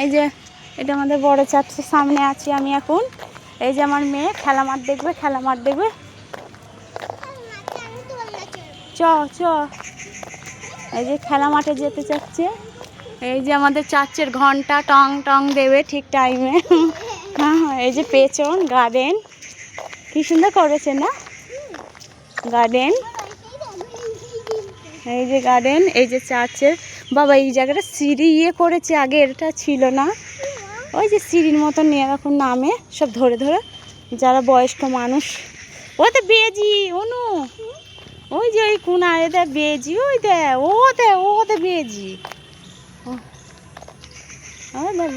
এই যে এটা আমাদের বড় চার্চের সামনে আছি আমি এখন। এই যে আমার মেয়ে খেলা মাঠ দেখবে, খেলা মাঠ দেখবে। চ চ এই যে খেলা মাঠে যেতে চাচ্ছে। এই যে আমাদের চার্চের ঘন্টা টং টং দেবে ঠিক টাইমে। হ্যাঁ, এই যে পেছন গার্ডেন কি সুন্দর করেছে না গার্ডেন। এই যে গার্ডেন, এই যে চার্চের বাবা এই জায়গাটা সিঁড়ি করেছে, আগে এটা ছিল না। ওই যে সিঁড়ির মতন নিয়ে এখন নামে সব ধরে ধরে যারা বয়স্ক মানুষ। ও তো বেজি অনু, ওই যে ওই কোনায় এদের বেজি, ওই দে ওতে বেজি,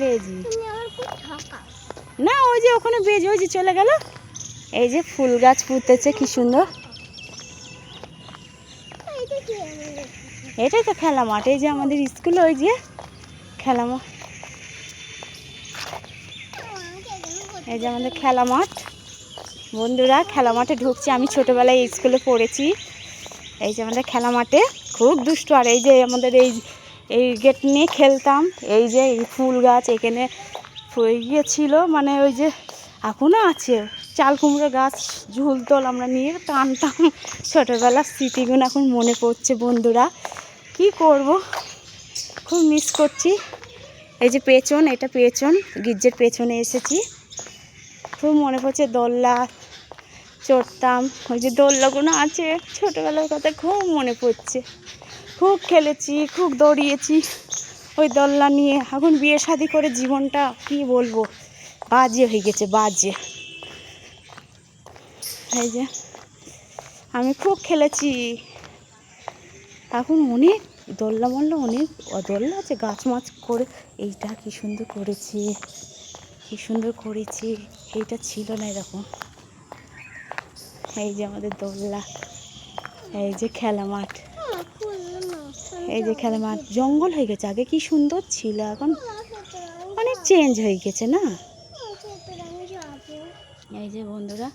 বেজি না, ওই যে ওখানে বেজি, ওই যে চলে গেল। এই যে ফুল গাছ পুঁতেছে কি সুন্দর। এটাই তো খেলা মাঠ। এই যে আমাদের স্কুলে ওই যে খেলা মাঠ, এই যে আমাদের খেলা মাঠ। বন্ধুরা খেলা মাঠে ঢুকছি, আমি ছোটোবেলায় স্কুলে পড়েছি। এই যে আমাদের খেলা মাঠে খুব দুষ্ট। আর এই যে আমাদের এই গেট নিয়ে খেলতাম। এই যে এই ফুল গাছ এখানে ছিল, মানে ওই যে এখনও আছে চাল কুমড়ো গাছ ঝুলতোল আমরা নিয়ে টানতাম। ছোটোবেলার স্মৃতিগুলো এখন মনে পড়ছে বন্ধুরা, কি করব, খুব মিস করছি। এই যে পেছন, এটা পেছন গির্জের পেছনে এসেছি, খুব মনে পড়ছে। দোলনা চড়তাম, ওই যে দোলনাগুলো আছে ছোটোবেলার কথা খুব মনে পড়ছে। খুব খেলেছি, খুব দৌড়িয়েছি ওই দোলনা নিয়ে। এখন বিয়ে শাদি করে জীবনটা কি বলবো বাজে হয়ে গেছে, বাজে। এই যে আমি খুব খেলেছি। এখন অনেক দোলনা মোল্লা, অনেক দোলনা আছে গাছ মাছ করে। এইটা কি সুন্দর করেছে, কি সুন্দর করেছে, এইটা ছিল না এরকম। এই যে আমাদের দোলনা, এই যে খেলা মাঠ, এই যে খেলা মাঠ। জঙ্গল হয়ে গেছে, আগে কি সুন্দর ছিল, এখন অনেক চেঞ্জ হয়ে গেছে না। এই যে বন্ধুরা